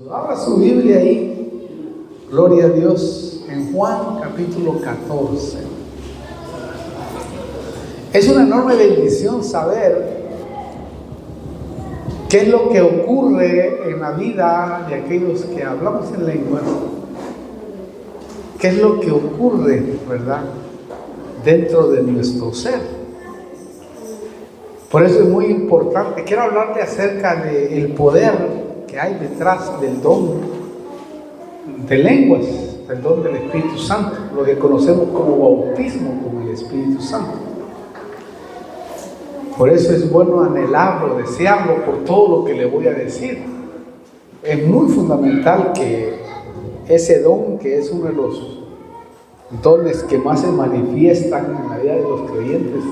Abra su Biblia ahí, gloria a Dios, en Juan capítulo 14. Es una enorme bendición saber qué es lo que ocurre en la vida de aquellos que hablamos en lenguas, qué es lo que ocurre, ¿verdad?, dentro de nuestro ser. Por eso es muy importante. Quiero hablarle acerca del poder que hay detrás del don de lenguas, del don del Espíritu Santo, lo que conocemos como bautismo con el Espíritu Santo. Por eso es bueno anhelarlo, desearlo por todo lo que le voy a decir. Es muy fundamental que ese don, que es uno de los dones que más se manifiestan en la vida de los creyentes,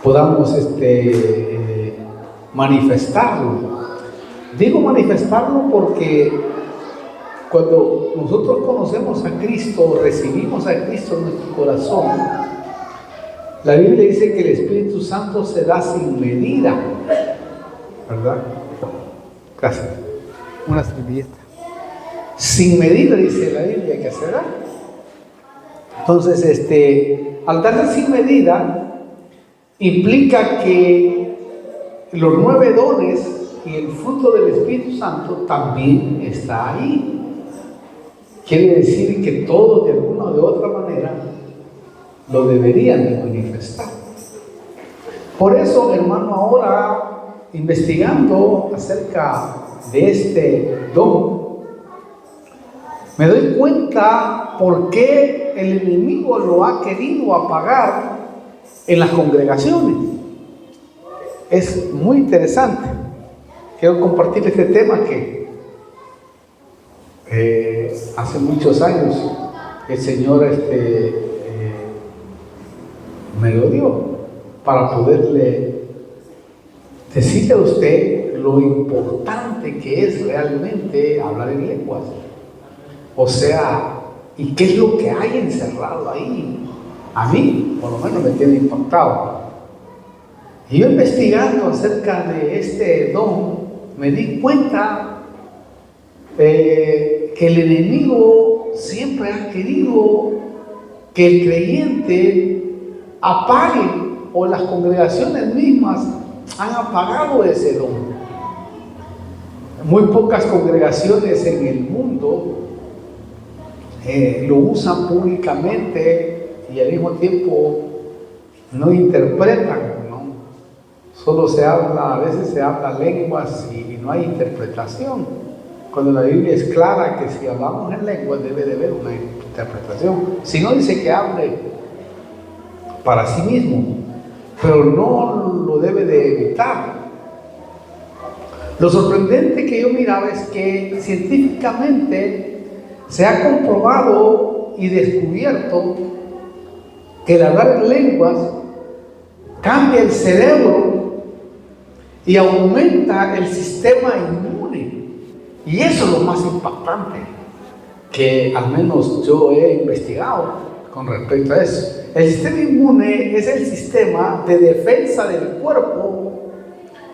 podamos manifestarlo. Digo manifestarlo porque cuando nosotros conocemos a Cristo, recibimos a Cristo en nuestro corazón, la Biblia dice que el Espíritu Santo se da sin medida, ¿verdad? Gracias. Una servilleta. Sin medida, dice la Biblia, que se da. Entonces, al darse sin medida, implica que los 9 dones y el fruto del Espíritu Santo también está ahí. Quiere decir que todos de alguna o de otra manera lo deberían de manifestar. Por eso, hermano, ahora investigando acerca de este don, me doy cuenta por qué el enemigo lo ha querido apagar en las congregaciones. Es muy interesante. Quiero compartir este tema que hace muchos años el Señor me lo dio para poderle decirle a usted lo importante que es realmente hablar en lenguas. O sea, ¿y qué es lo que hay encerrado ahí? A mí, por lo menos, me tiene impactado. Y yo investigando acerca de este don, me di cuenta que el enemigo siempre ha querido que el creyente apague, o las congregaciones mismas han apagado ese don. Muy pocas congregaciones en el mundo lo usan públicamente y al mismo tiempo no interpretan. Solo se habla, a veces se habla lenguas y no hay interpretación. Cuando la Biblia es clara que si hablamos en lenguas debe de haber una interpretación. Si no, dice que hable para sí mismo, pero no lo debe de evitar. Lo sorprendente que yo miraba es que científicamente se ha comprobado y descubierto que el hablar en lenguas cambia el cerebro y aumenta el sistema inmune. Y eso es lo más impactante que al menos yo he investigado con respecto a eso. El sistema inmune es el sistema de defensa del cuerpo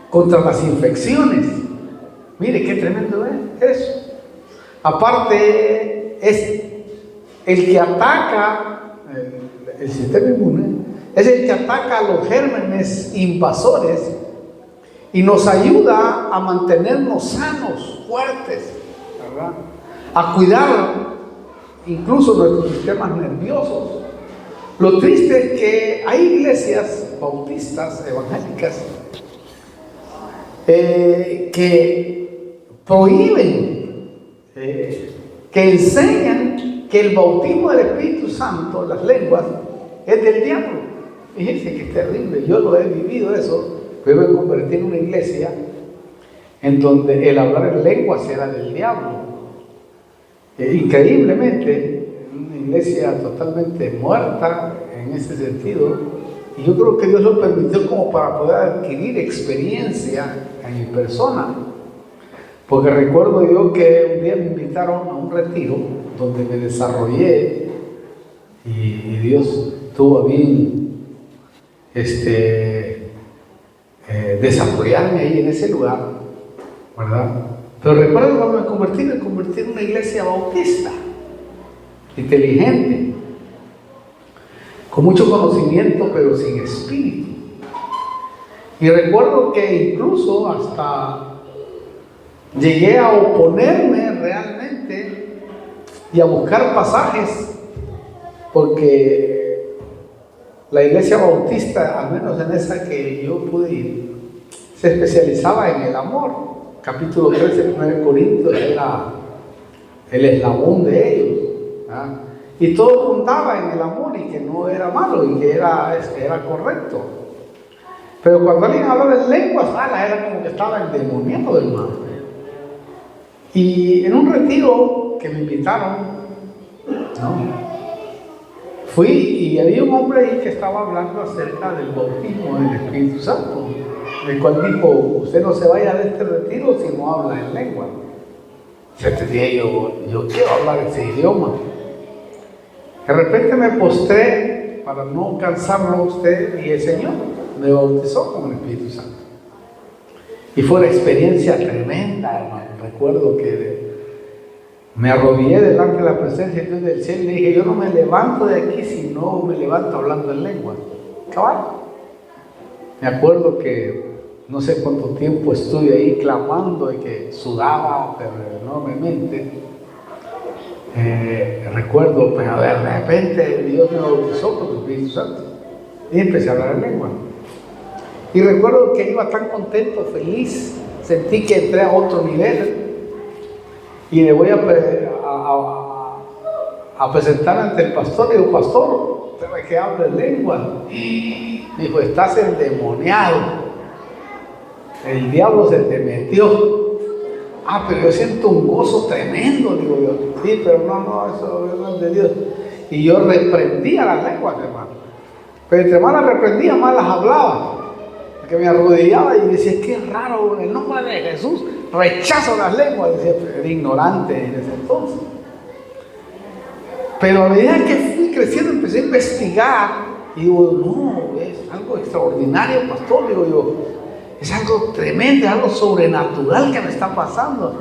contra las infecciones. Mire qué tremendo es eso. Aparte, es el que ataca, el sistema inmune es el que ataca a los gérmenes invasores y nos ayuda a mantenernos sanos, fuertes, ¿verdad? A cuidar incluso nuestros sistemas nerviosos. Lo triste es que hay iglesias bautistas, evangélicas, que prohíben, que enseñan que el bautismo del Espíritu Santo, las lenguas, es del diablo. Fíjense que es terrible. Yo lo he vivido eso. Yo me convertí en una iglesia en donde el hablar en lenguas era del diablo. Increíblemente, una iglesia totalmente muerta en ese sentido. Y yo creo que Dios lo permitió como para poder adquirir experiencia en mi persona. Porque recuerdo yo que un día me invitaron a un retiro donde me desarrollé y Dios tuvo a bien desarrollarme ahí en ese lugar, ¿verdad? Pero recuerdo cuando me convertí en una iglesia bautista, inteligente, con mucho conocimiento, pero sin espíritu. Y recuerdo que incluso hasta llegué a oponerme realmente y a buscar pasajes, porque la iglesia bautista, al menos en esa que yo pude ir, se especializaba en el amor. Capítulo 13 de 1 Corintios era el eslabón de ellos, ¿verdad? Y todo apuntaba en el amor y que no era malo y que era correcto. Pero cuando alguien hablaba de lenguas, era como que estaba endemoniado, hermano. Y en un retiro que me invitaron, fui y había un hombre ahí que estaba hablando acerca del bautismo del Espíritu Santo, el cual dijo: usted no se vaya de este retiro si no habla en lengua. Yo quiero hablar ese idioma. De repente me postré para no cansarlo a usted y el Señor me bautizó con el Espíritu Santo. Y fue una experiencia tremenda, hermano. Recuerdo que me arrodillé delante de la presencia de Dios del cielo y le dije: yo no me levanto de aquí si no me levanto hablando en lengua. Cabal. Me acuerdo que no sé cuánto tiempo estuve ahí clamando y que sudaba, pero enormemente. Recuerdo, pero de repente Dios me bautizó con el Espíritu Santo y empecé a hablar en lengua. Y recuerdo que iba tan contento, feliz, sentí que entré a otro nivel y le voy a presentar ante el pastor. Le digo: pastor, usted ve que habla en lengua. Me dijo: estás endemoniado, el diablo se te metió. Pero yo siento un gozo tremendo, digo yo. Sí, pero no, eso no es de Dios. Y yo reprendía las lenguas, hermano. Pero entre más las reprendía, más las hablaba. Porque me arrodillaba y decía: qué raro, en el nombre de Jesús rechazo las lenguas. Decía: era ignorante en ese entonces. Pero a medida que fui creciendo, empecé a investigar. Y digo: no, es algo extraordinario, pastor. Digo yo: es algo tremendo, es algo sobrenatural que me está pasando.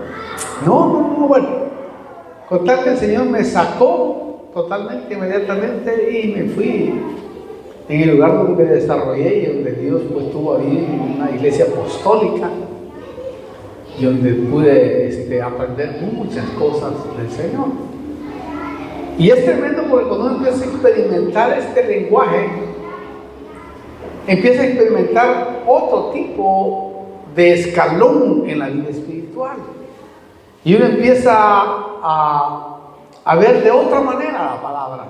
No, bueno. Con tal que el Señor me sacó totalmente, inmediatamente, y me fui en el lugar donde me desarrollé y donde Dios pues tuvo ahí una iglesia apostólica y donde pude aprender muchas cosas del Señor. Y es tremendo porque cuando uno empieza a experimentar este lenguaje, empieza a experimentar otro tipo de escalón en la vida espiritual. Y uno empieza a ver de otra manera la palabra.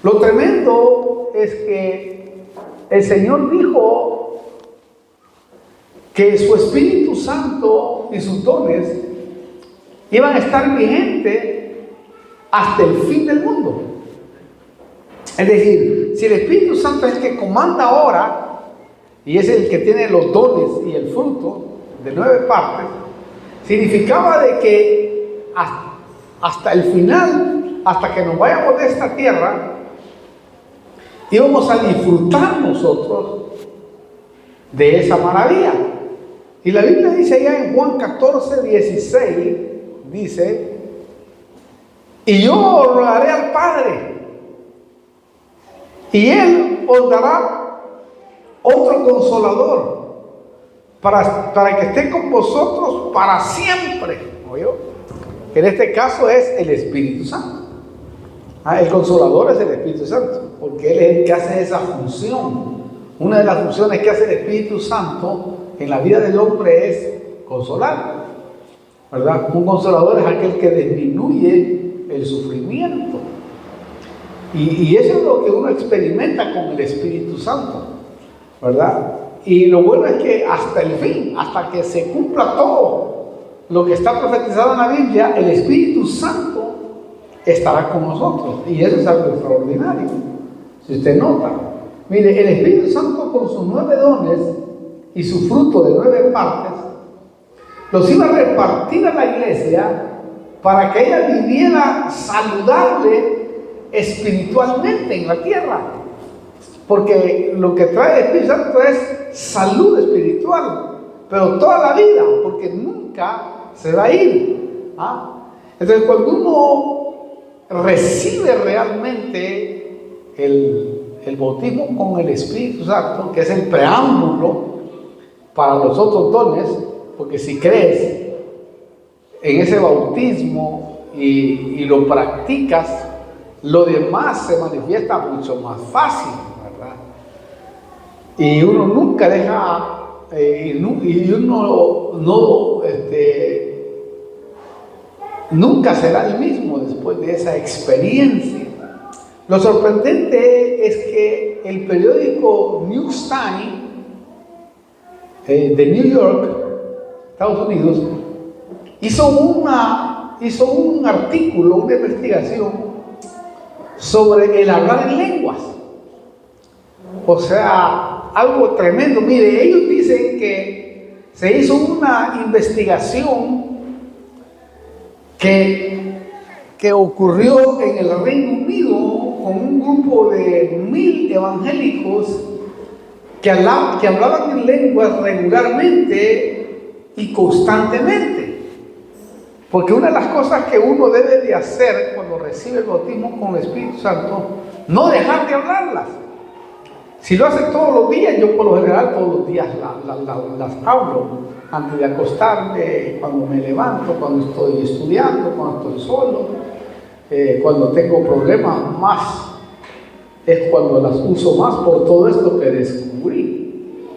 Lo tremendo es que el Señor dijo que su Espíritu Santo y sus dones iban a estar vigentes hasta el fin del mundo. Es decir, si el Espíritu Santo es el que comanda ahora y es el que tiene los dones y el fruto de 9 partes, significaba de que hasta el final, hasta que nos vayamos de esta tierra, íbamos a disfrutar nosotros de esa maravilla. Y la Biblia dice allá en Juan 14, 16, dice: y yo rogaré al Padre, y Él os dará otro consolador para que esté con vosotros para siempre. ¿Oyó? Que en este caso es el Espíritu Santo. El consolador es el Espíritu Santo, porque Él es el que hace esa función. Una de las funciones que hace el Espíritu Santo en la vida del hombre es consolar, ¿verdad? Un consolador es aquel que disminuye el sufrimiento. Y eso es lo que uno experimenta con el Espíritu Santo, ¿verdad? Y lo bueno es que hasta el fin, hasta que se cumpla todo lo que está profetizado en la Biblia, el Espíritu Santo estará con nosotros. Y eso es algo extraordinario. Si usted nota, mire, el Espíritu Santo con sus 9 dones y su fruto de 9 partes, los iba a repartir a la iglesia para que ella viviera saludable espiritualmente en la tierra. Porque lo que trae el Espíritu Santo es salud espiritual, pero toda la vida, porque nunca se va a ir. Entonces, cuando uno recibe realmente el bautismo con el Espíritu Santo, que es el preámbulo para los otros dones, porque si crees en ese bautismo y lo practicas, lo demás se manifiesta mucho más fácil, ¿verdad? Y uno nunca deja, nunca será el mismo después de esa experiencia. Lo sorprendente es que el periódico News Time de New York, Estados Unidos, hizo un artículo, una investigación sobre el hablar en lenguas. O sea, algo tremendo. Mire, ellos dicen que se hizo una investigación que ocurrió en el Reino Unido con un grupo de 1000 evangélicos que hablaban en lenguas regularmente y constantemente. Porque una de las cosas que uno debe de hacer cuando recibe el bautismo con el Espíritu Santo, no dejar de hablarlas. Si lo hace todos los días, yo por lo general todos los días las hablo, antes de acostarme, cuando me levanto, cuando estoy estudiando, cuando estoy solo, cuando tengo problemas más, es cuando las uso más por todo esto que descubrí,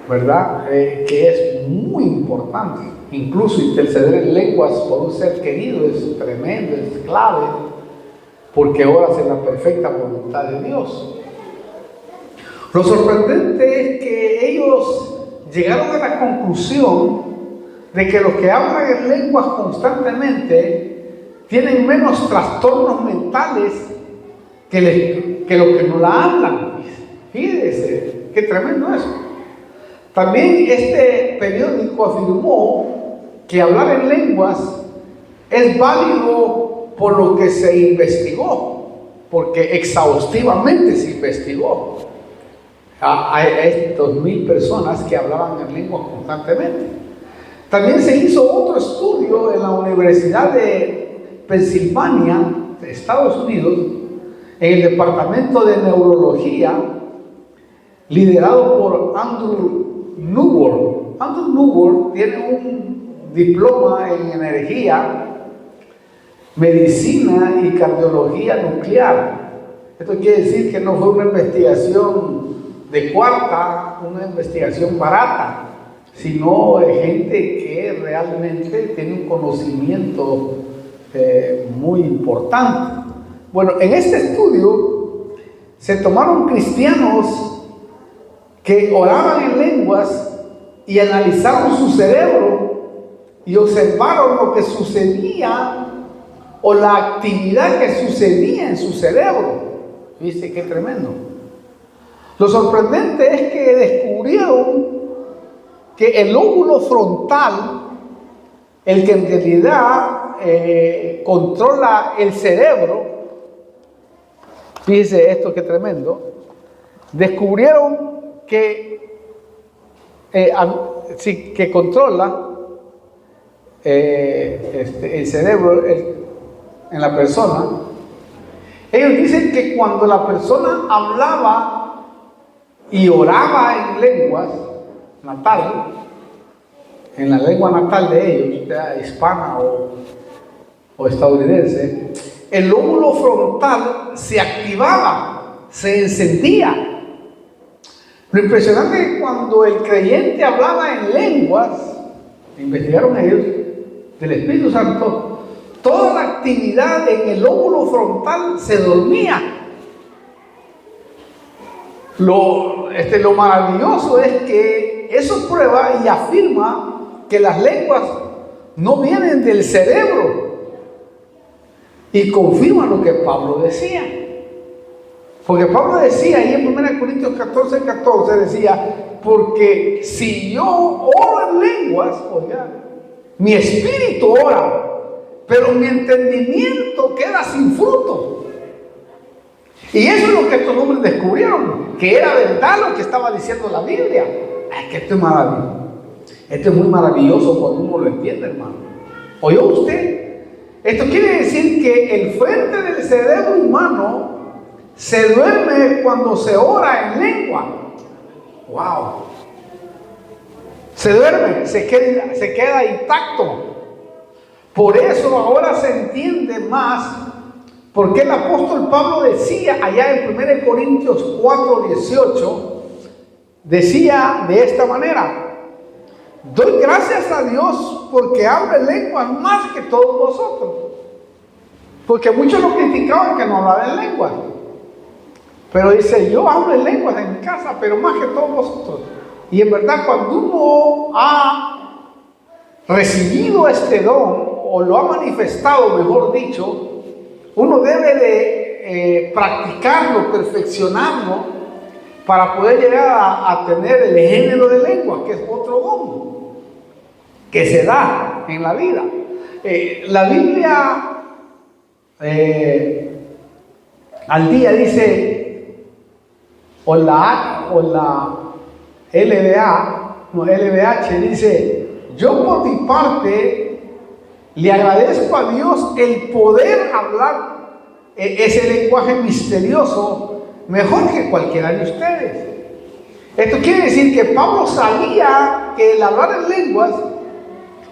¿verdad? Que es muy importante. Incluso interceder en lenguas por un ser querido es tremendo, es clave, porque oras en la perfecta voluntad de Dios. Lo sorprendente es que ellos llegaron a la conclusión de que los que hablan en lenguas constantemente tienen menos trastornos mentales que los que no la hablan. Fíjense, qué tremendo eso. También este periódico afirmó que hablar en lenguas es válido por lo que se investigó, porque exhaustivamente se investigó a estos 1000 personas que hablaban en lenguas constantemente. También se hizo otro estudio en la Universidad de Pensilvania, de Estados Unidos, en el Departamento de Neurología, liderado por Andrew Newworth. Andrew Newworth tiene un diploma en energía, medicina y cardiología nuclear. Esto quiere decir que no fue una investigación de cuarta, una investigación barata, sino de gente que realmente tiene un conocimiento muy importante. Bueno, en este estudio se tomaron cristianos que oraban en lenguas y analizaron su cerebro y observaron lo que sucedía o la actividad que sucedía en su cerebro. ¿Viste qué tremendo? Lo sorprendente es que descubrieron que el lóbulo frontal, el que en realidad controla el cerebro, fíjese esto qué tremendo, descubrieron que controla el cerebro en la persona. Ellos dicen que cuando la persona hablaba y oraba en lenguas natal, en la lengua natal de ellos, sea hispana o estadounidense, el lóbulo frontal se activaba, se encendía. Lo impresionante es que cuando el creyente hablaba en lenguas, investigaron ellos, del Espíritu Santo, toda la actividad en el lóbulo frontal se dormía. Lo maravilloso es que eso prueba y afirma que las lenguas no vienen del cerebro, y confirma lo que Pablo decía. Porque Pablo decía ahí en 1 Corintios 14:14, decía, porque si yo oro en lenguas, oiga, mi espíritu ora, pero mi entendimiento queda sin fruto. Y eso es lo que estos hombres descubrieron, que era verdad lo que estaba diciendo la Biblia. Ay, que esto es maravilloso. Esto es muy maravilloso cuando uno lo entiende, hermano. ¿Oyó usted? Esto quiere decir que el frente del cerebro humano se duerme cuando se ora en lengua. ¡Wow! Se duerme, se queda intacto. Por eso ahora se entiende más por qué el apóstol Pablo decía allá en 1 Corintios 4:18, decía de esta manera: doy gracias a Dios porque hablo en lenguas más que todos vosotros. Porque muchos lo criticaban que no hablaba en lenguas. Pero dice, yo hablo en lenguas en mi casa, pero más que todos vosotros. Y en verdad, cuando uno ha recibido este don, o lo ha manifestado, mejor dicho, uno debe de practicarlo, perfeccionarlo, para poder llegar a tener el género de lengua, que es otro don que se da en la vida. La Biblia al día dice, o la LBH dice: yo por mi parte le agradezco a Dios el poder hablar ese lenguaje misterioso mejor que cualquiera de ustedes. Esto quiere decir que Pablo sabía que el hablar en lenguas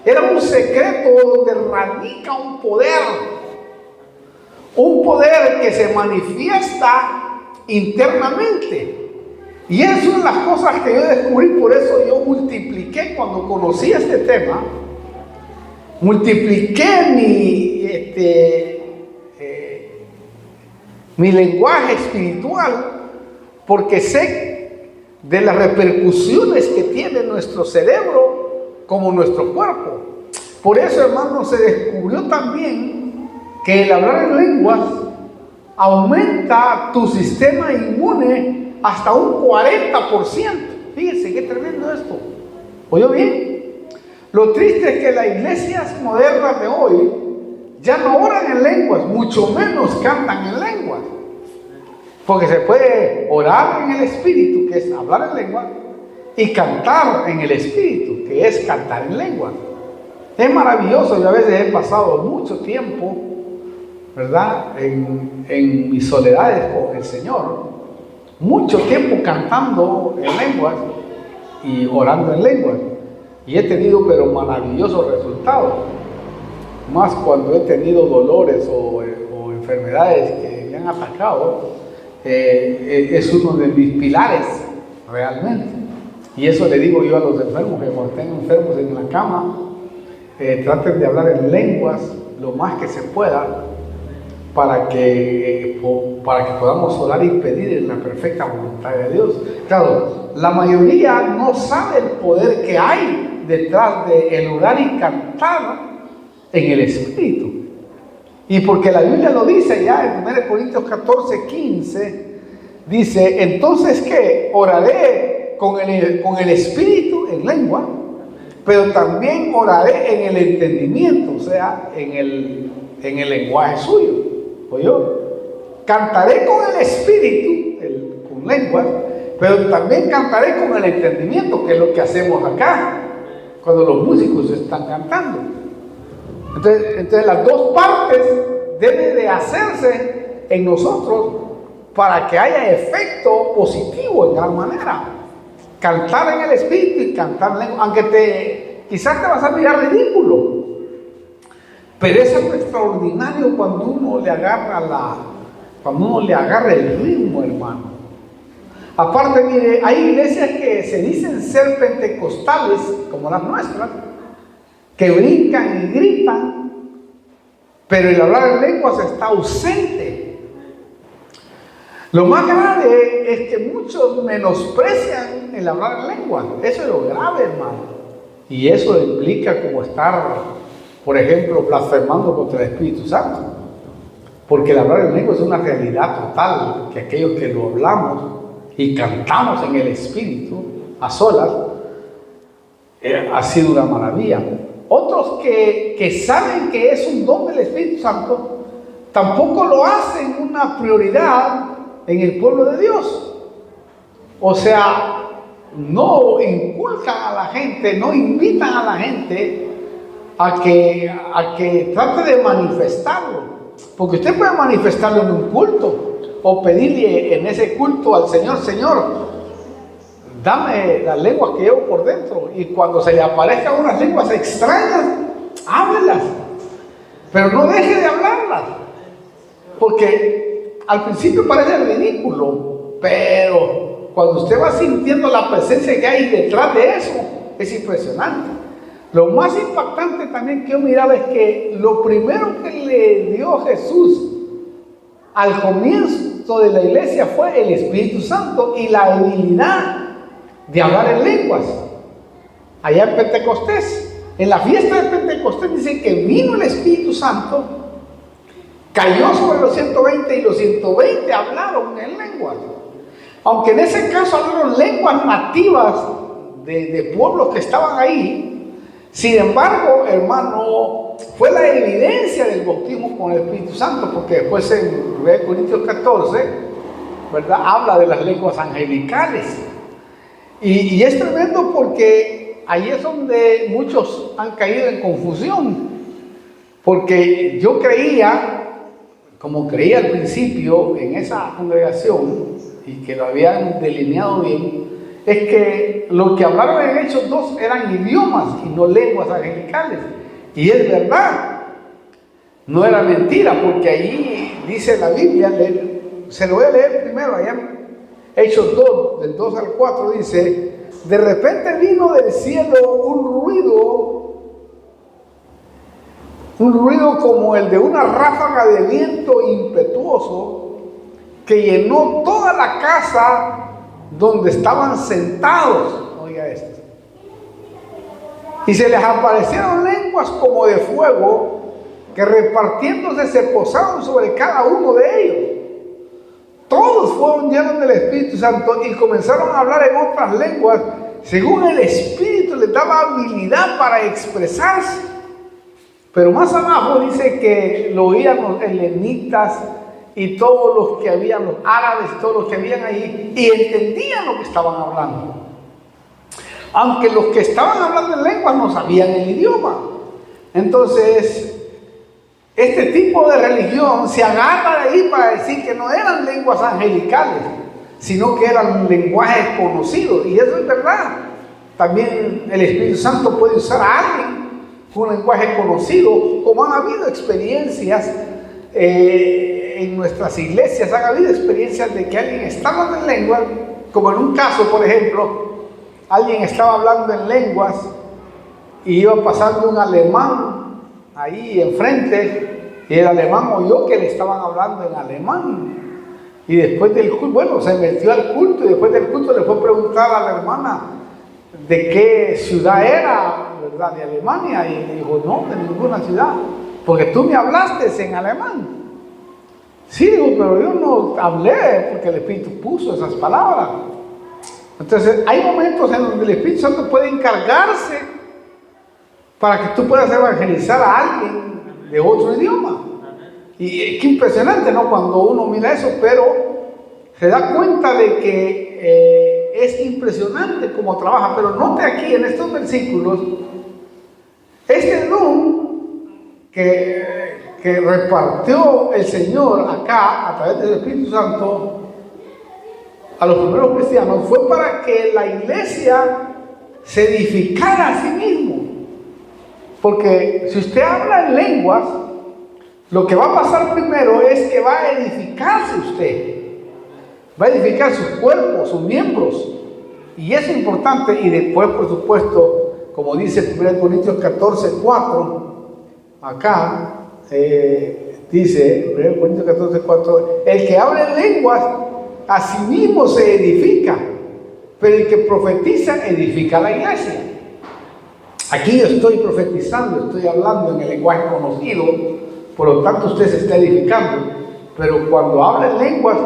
era un secreto donde radica un poder que se manifiesta internamente. Y es una de las cosas que yo descubrí. Por eso yo multipliqué, cuando conocí este tema, multipliqué mi lenguaje espiritual, porque sé de las repercusiones que tiene nuestro cerebro como nuestro cuerpo. Por eso, hermano, se descubrió también que el hablar en lenguas aumenta tu sistema inmune hasta un 40%. Fíjense qué tremendo esto. ¿Oyó bien? Lo triste es que las iglesias modernas de hoy ya no oran en lenguas, mucho menos cantan en lenguas. Porque se puede orar en el espíritu, que es hablar en lengua, y cantar en el espíritu, que es cantar en lengua. Es maravilloso. Yo a veces he pasado mucho tiempo, ¿verdad?, en mis soledades con el Señor, mucho tiempo cantando en lenguas y orando en lenguas, y he tenido pero maravillosos resultados. Más cuando he tenido dolores o enfermedades que me han atacado, es uno de mis pilares realmente. Y eso le digo yo a los enfermos, que cuando estén enfermos en la cama, traten de hablar en lenguas lo más que se pueda, para que podamos orar y pedir en la perfecta voluntad de Dios. Claro, la mayoría no sabe el poder que hay detrás de el orar y cantar en el Espíritu. Y porque la Biblia lo dice ya en 1 Corintios 14:15, dice: entonces, ¿qué? Oraré con el Espíritu en lengua, pero también oraré en el entendimiento, o sea, en el lenguaje suyo. ¿Oyó? Cantaré con el Espíritu, con lenguas, pero también cantaré con el entendimiento, que es lo que hacemos acá cuando los músicos están cantando. Entonces las dos partes deben de hacerse en nosotros para que haya efecto positivo en gran manera. Cantar en el Espíritu y cantar en lengua, aunque quizás te vas a mirar ridículo, pero es algo extraordinario cuando uno le agarra el ritmo, hermano. Aparte, mire, hay iglesias que se dicen ser pentecostales, como las nuestras, que brincan y gritan, pero el hablar en lenguas está ausente. Lo más grave es que muchos menosprecian el hablar en lenguas. Eso es lo grave, hermano. Y eso implica como estar, por ejemplo, blasfemando contra el Espíritu Santo. Porque el hablar en lenguas es una realidad total, que aquellos que lo hablamos y cantamos en el Espíritu a solas, ha sido una maravilla. Otros que saben que es un don del Espíritu Santo, tampoco lo hacen una prioridad en el pueblo de Dios. O sea, no inculcan a la gente, no invitan a la gente a que trate de manifestarlo. Porque usted puede manifestarlo en un culto o pedirle en ese culto al Señor: Señor, dame las lenguas que llevo por dentro. Y cuando se le aparezcan unas lenguas extrañas, háblelas. Pero no deje de hablarlas. Porque al principio parece ridículo, pero cuando usted va sintiendo la presencia que hay detrás de eso, es impresionante. Lo más impactante también que yo miraba es que lo primero que le dio Jesús al comienzo de la iglesia fue el Espíritu Santo y la habilidad de hablar en lenguas. Allá en Pentecostés, en la fiesta de Pentecostés, dice que vino el Espíritu Santo, cayó sobre los 120 y los 120 hablaron en lenguas. Aunque en ese caso hablaron lenguas nativas de pueblos que estaban ahí. Sin embargo, hermano, fue la evidencia del bautismo con el Espíritu Santo, porque después en 1 Corintios 14, ¿verdad?, habla de las lenguas angelicales. Y es tremendo porque ahí es donde muchos han caído en confusión. Porque yo creía, como creía al principio en esa congregación, y que lo habían delineado bien, es que lo que hablaron en Hechos 2 eran idiomas y no lenguas angelicales. Y es verdad, no era mentira, porque ahí dice la Biblia, se lo voy a leer primero, allá en Hechos 2, del 2 al 4, dice: de repente vino del cielo un ruido como el de una ráfaga de viento impetuoso que llenó toda la casa donde estaban sentados. Oiga esto. Y se les aparecieron lenguas como de fuego, que repartiéndose se posaron sobre cada uno de ellos. Todos fueron llenos del Espíritu Santo y comenzaron a hablar en otras lenguas, según el Espíritu les daba habilidad para expresarse. Pero más abajo dice que lo oían los helenitas y todos los que habían, los árabes, todos los que habían ahí, y entendían lo que estaban hablando. Aunque los que estaban hablando en lenguas no sabían el idioma. Entonces, este tipo de religión se agarra de ahí para decir que no eran lenguas angelicales, sino que eran lenguajes conocidos. Y eso es verdad. También el Espíritu Santo puede usar a alguien con un lenguaje conocido, como han habido experiencias en nuestras iglesias, han habido experiencias de que alguien está hablando en lenguas, como en un caso, por ejemplo, alguien estaba hablando en lenguas y iba pasando un alemán ahí enfrente, y el alemán oyó que le estaban hablando en alemán. Y después del culto, bueno, se metió al culto, y después del culto le fue a preguntar a la hermana de qué ciudad era, ¿verdad?, de Alemania, y le dijo: no, de ninguna ciudad, porque tú me hablaste en alemán. Sí, digo, pero yo no hablé porque el Espíritu puso esas palabras. Entonces, hay momentos en donde el Espíritu Santo puede encargarse para que tú puedas evangelizar a alguien de otro idioma. Y qué impresionante, ¿no?, cuando uno mira eso, pero se da cuenta de que es impresionante cómo trabaja. Pero note aquí en estos versículos, este don que repartió el Señor acá a través del Espíritu Santo a los primeros cristianos fue para que la iglesia se edificara a sí mismo. Porque si usted habla en lenguas, lo que va a pasar primero es que va a edificarse usted, va a edificar sus cuerpos, sus miembros, y eso es importante. Y después, por supuesto, como dice 1 Corintios 14, 4, acá dice 1 Corintios 14, 4, el que habla en lenguas a sí mismo se edifica, pero el que profetiza edifica a la iglesia. Aquí yo estoy profetizando, estoy hablando en el lenguaje conocido, por lo tanto usted se está edificando. Pero cuando habla en lenguas,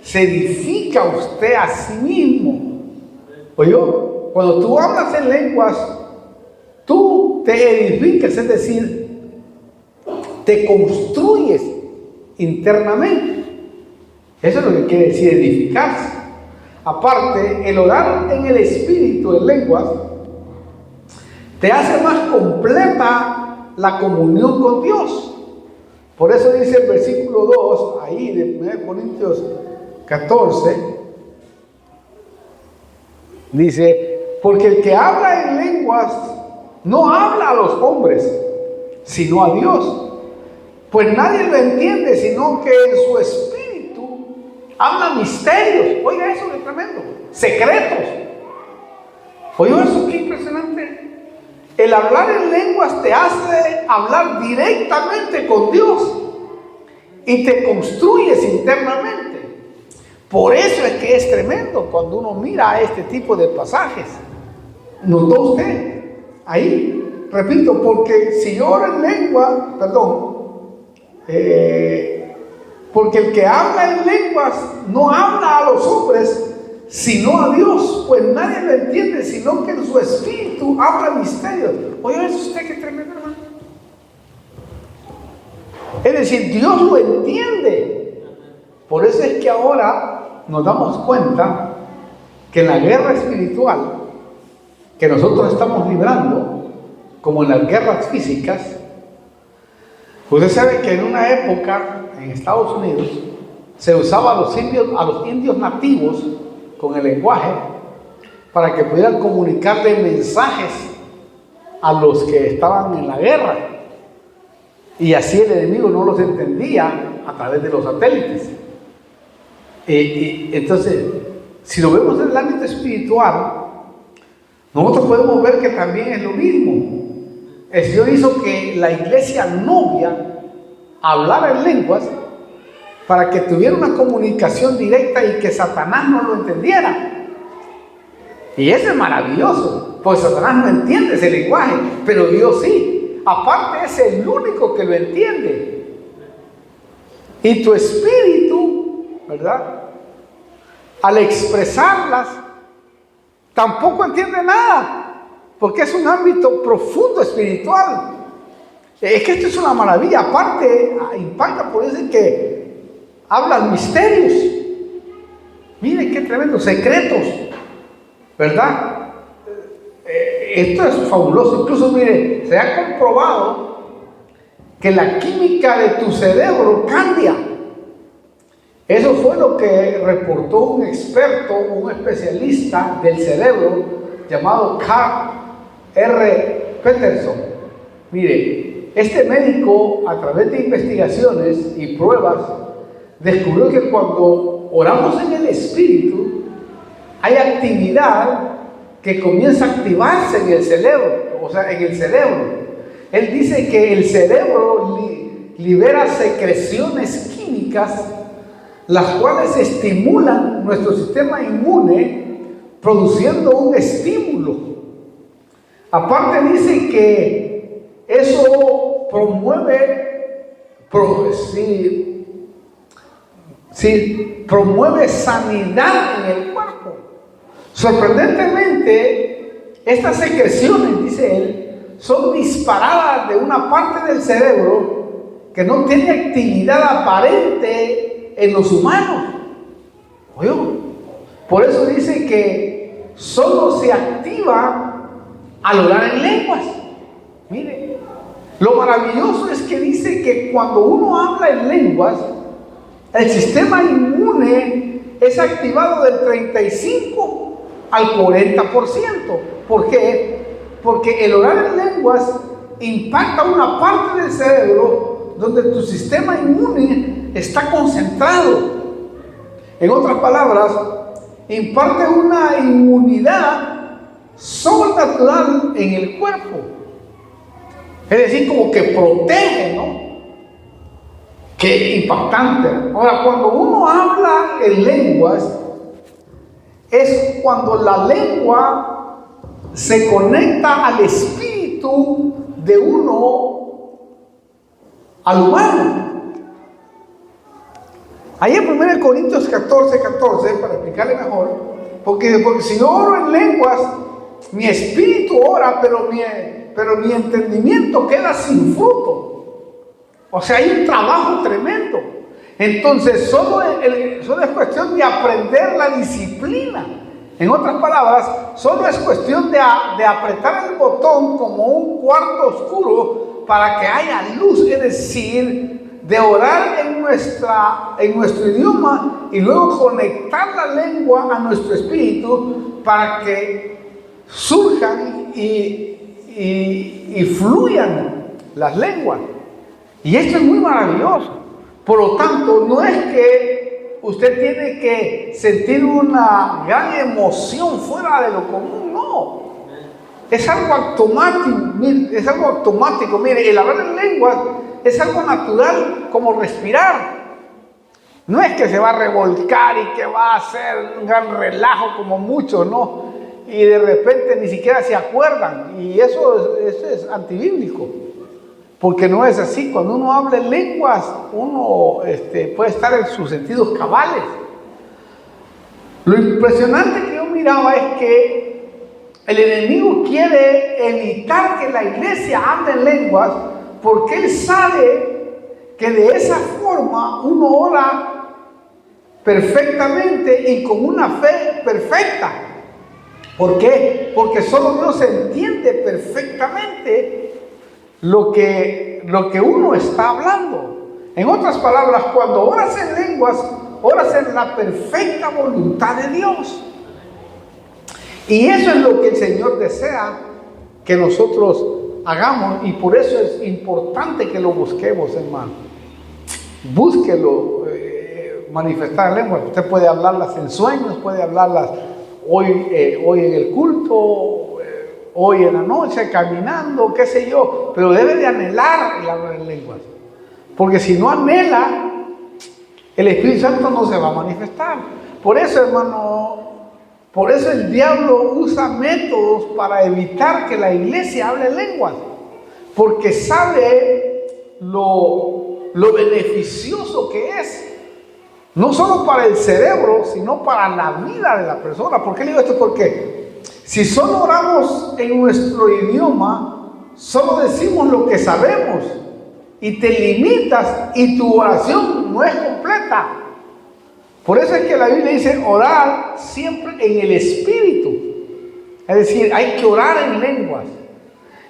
se edifica usted a sí mismo. Oye, cuando tú hablas en lenguas, tú te edificas, es decir, te construyes internamente. Eso es lo que quiere decir edificarse. aparte, el orar en el Espíritu, en lenguas, te hace más completa la comunión con Dios. Por eso dice el versículo 2, ahí de 1 Corintios 14, dice, porque el que habla en lenguas no habla a los hombres, sino a Dios. Pues nadie lo entiende, sino que en su espíritu habla misterios. Oiga eso, es tremendo. Secretos. Oiga eso, qué impresionante. El hablar en lenguas te hace hablar directamente con Dios y te construyes internamente. Por eso es que es tremendo cuando uno mira este tipo de pasajes. ¿Notó usted? Ahí, repito, porque si yo oro en lengua, porque el que habla en lenguas no habla a los hombres, sino a Dios, pues nadie lo entiende, sino que en su espíritu habla misterios. Oye, ¿es usted qué tremendo, hermano? Es decir, Dios lo entiende. Por eso es que ahora nos damos cuenta que en la guerra espiritual que nosotros estamos librando, como en las guerras físicas, usted sabe que en una época en Estados Unidos se usaba a los indios nativos con el lenguaje para que pudieran comunicarle mensajes a los que estaban en la guerra, y así el enemigo no los entendía a través de los satélites. Entonces, si lo vemos en el ámbito espiritual, nosotros podemos ver que también es lo mismo. El Señor hizo que la iglesia novia hablara en lenguas para que tuviera una comunicación directa y que Satanás no lo entendiera. Y eso es maravilloso, pues Satanás no entiende ese lenguaje, pero Dios sí. Aparte es el único que lo entiende. Y tu espíritu, ¿verdad?, al expresarlas, tampoco entiende nada, porque es un ámbito profundo espiritual. Es que esto es una maravilla. Aparte, impacta por eso que hablan misterios. Miren qué tremendo, secretos, ¿verdad? Esto es fabuloso. Incluso, mire, se ha comprobado que la química de tu cerebro cambia. Eso fue lo que reportó un experto, un especialista del cerebro llamado Carl R. Peterson. Mire, este médico, a través de investigaciones y pruebas, descubrió que cuando oramos en el Espíritu, hay actividad que comienza a activarse en el cerebro, o sea, en el cerebro. Él dice que el cerebro libera secreciones químicas, las cuales estimulan nuestro sistema inmune, produciendo un estímulo. Aparte dice que eso promueve sanidad en el cuerpo. Sorprendentemente, estas secreciones, dice él, son disparadas de una parte del cerebro que no tiene actividad aparente en los humanos. Oye, por eso dice que solo se activa al orar en lenguas. Mire, lo maravilloso es que dice que cuando uno habla en lenguas, el sistema inmune es activado del 35 al 40%. ¿Por qué? Porque el orar en lenguas impacta una parte del cerebro donde tu sistema inmune está concentrado. En otras palabras, imparte una inmunidad sobrenatural en el cuerpo. Es decir, como que protege, ¿no? Qué impactante. Ahora, cuando uno habla en lenguas, es cuando la lengua se conecta al espíritu de uno, al humano. Ahí en 1 Corintios 14, para explicarle mejor, porque si yo oro en lenguas, mi espíritu ora, pero mi entendimiento queda sin fruto. O sea, hay un trabajo tremendo. Entonces, solo es cuestión de aprender la disciplina. En otras palabras, solo es cuestión de apretar el botón como un cuarto oscuro para que haya luz, es decir, de orar en nuestro idioma y luego conectar la lengua a nuestro espíritu para que surjan y fluyan las lenguas. Y esto es muy maravilloso. Por lo tanto, no es que usted tiene que sentir una gran emoción fuera de lo común, no. Es algo automático, mire, el hablar en lenguas es algo natural como respirar. No es que se va a revolcar y que va a hacer un gran relajo como muchos, no. Y de repente ni siquiera se acuerdan. Y eso es antibíblico. Porque no es así. Cuando uno habla en lenguas, uno puede estar en sus sentidos cabales. Lo impresionante que yo miraba es que el enemigo quiere evitar que la iglesia hable en lenguas porque él sabe que de esa forma uno ora perfectamente y con una fe perfecta. ¿Por qué? Porque solo Dios entiende perfectamente lo que uno está hablando. En otras palabras, cuando oras en lenguas, oras en la perfecta voluntad de Dios. Y eso es lo que el Señor desea que nosotros hagamos, y por eso es importante que lo busquemos, hermano. Búsquelo, manifestar lenguas. Usted puede hablarlas en sueños, puede hablarlas hoy en el culto, hoy en la noche, caminando, qué sé yo, pero debe de anhelar el hablar en lenguas, porque si no anhela, el Espíritu Santo no se va a manifestar. Por eso, hermano, por eso el diablo usa métodos para evitar que la iglesia hable lenguas, porque sabe lo beneficioso que es, no solo para el cerebro, sino para la vida de la persona. ¿Por qué le digo esto? Porque si solo oramos en nuestro idioma, solo decimos lo que sabemos y te limitas y tu oración no es completa. Por eso es que la Biblia dice orar siempre en el Espíritu. Es decir, hay que orar en lenguas.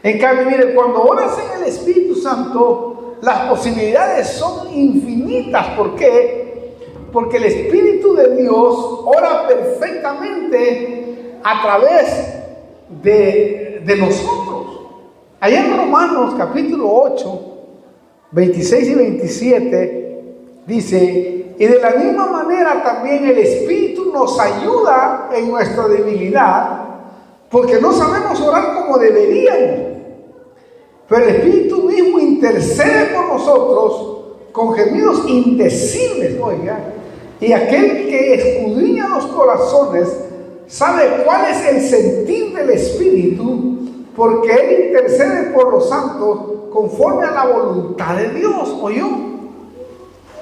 En cambio, mire, cuando oras en el Espíritu Santo, las posibilidades son infinitas. ¿Por qué? Porque el Espíritu de Dios ora perfectamente a través de nosotros. Allá en Romanos capítulo 8, 26 y 27 dice: y de la misma manera también el Espíritu nos ayuda en nuestra debilidad, porque no sabemos orar como deberíamos, pero el Espíritu mismo intercede por nosotros con gemidos indecibles. Oiga, y aquel que escudriña los corazones sabe cuál es el sentir del Espíritu, porque Él intercede por los santos conforme a la voluntad de Dios. ¿Oyó?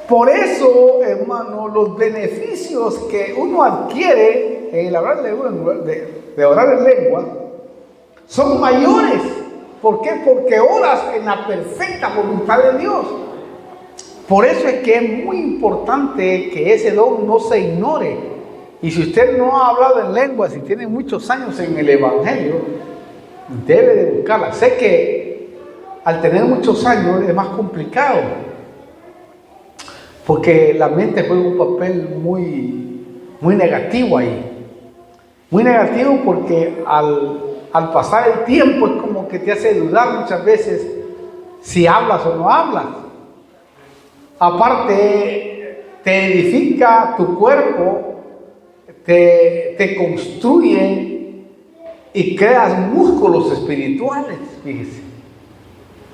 Por eso, hermano, los beneficios que uno adquiere en el hablar de orar en lengua son mayores. ¿Por qué? Porque oras en la perfecta voluntad de Dios. Por eso es que es muy importante que ese don no se ignore. Y si usted no ha hablado en lenguas y tiene muchos años en el Evangelio, debe de buscarla. Sé que al tener muchos años es más complicado, porque la mente juega un papel muy negativo ahí. Muy negativo porque al pasar el tiempo es como que te hace dudar muchas veces si hablas o no hablas. Aparte, te edifica tu cuerpo, te construye y creas músculos espirituales. Fíjese,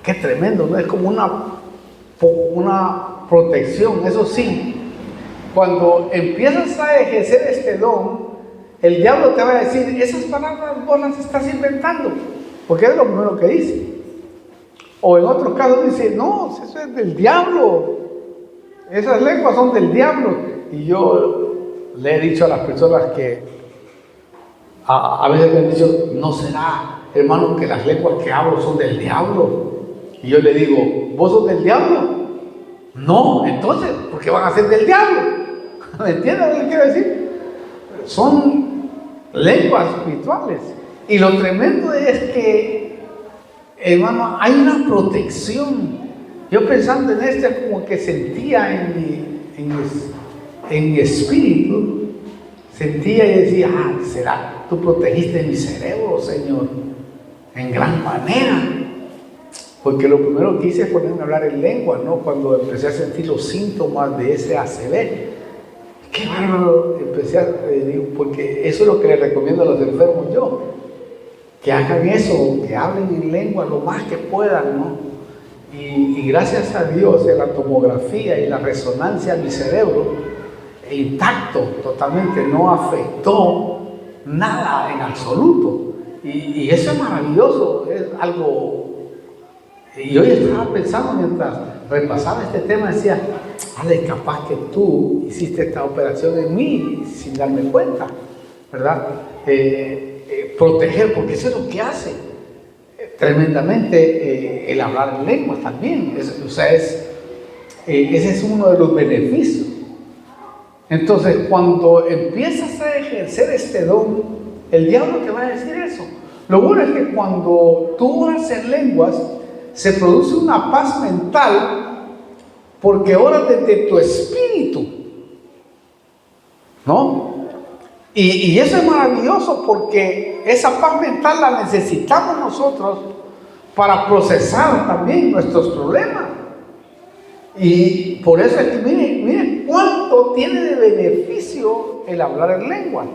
qué tremendo, ¿no? Es como una protección. Eso sí, cuando empiezas a ejercer este don, el diablo te va a decir: esas palabras vos las estás inventando, porque es lo primero que dice. O en otros casos dice: no, eso es del diablo, esas lenguas son del diablo. Y yo le he dicho a las personas que a veces me han dicho: ¿no será, hermano, que las lenguas que hablo son del diablo? Y yo le digo: ¿vos sos del diablo? No, entonces, ¿por qué van a ser del diablo? ¿Me entienden lo que quiero decir? Son lenguas espirituales. Y lo tremendo es que, hermano, hay una protección. Yo pensando en esto, como que sentía en mi espíritu, sentía y decía, será, tú protegiste mi cerebro, Señor, en gran manera. Porque lo primero que hice es ponerme a hablar en lengua, ¿no? Cuando empecé a sentir los síntomas de ese ACV. Qué bárbaro, porque eso es lo que le recomiendo a los enfermos yo. Que hagan eso, que hablen en lengua lo más que puedan, ¿no? Y gracias a Dios, en la tomografía y la resonancia a mi cerebro, intacto totalmente, no afectó nada en absoluto. Y eso es maravilloso, es algo. Y hoy estaba pensando mientras repasaba este tema, decía, capaz que tú hiciste esta operación en mí sin darme cuenta, ¿verdad? Proteger, porque eso es lo que hace tremendamente el hablar en lenguas también. Ese es uno de los beneficios. Entonces, cuando empiezas a ejercer este don, el diablo te va a decir eso. Lo bueno es que cuando tú oras en lenguas, se produce una paz mental, porque oras desde tu espíritu, ¿no? Y eso es maravilloso, porque esa paz mental la necesitamos nosotros para procesar también nuestros problemas. Y por eso es que miren cuánto tiene de beneficio el hablar en lengua.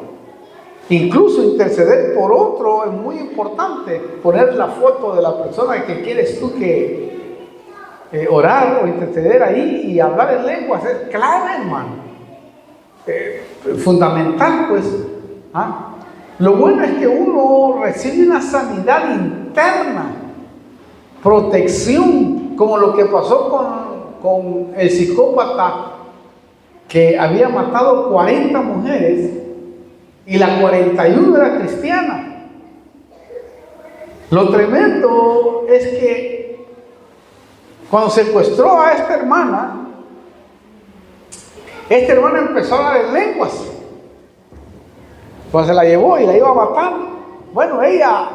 Incluso interceder por otro es muy importante. Poner la foto de la persona que quieres tú que orar o interceder ahí y hablar en lenguas es clave, hermano. Fundamental, pues. Lo bueno es que uno recibe una sanidad interna, protección, como lo que pasó con el psicópata que había matado 40 mujeres y la 41 era cristiana. Lo tremendo es que cuando secuestró a esta hermana empezó a hablar en lenguas. Cuando se la llevó y la iba a matar, bueno, ella,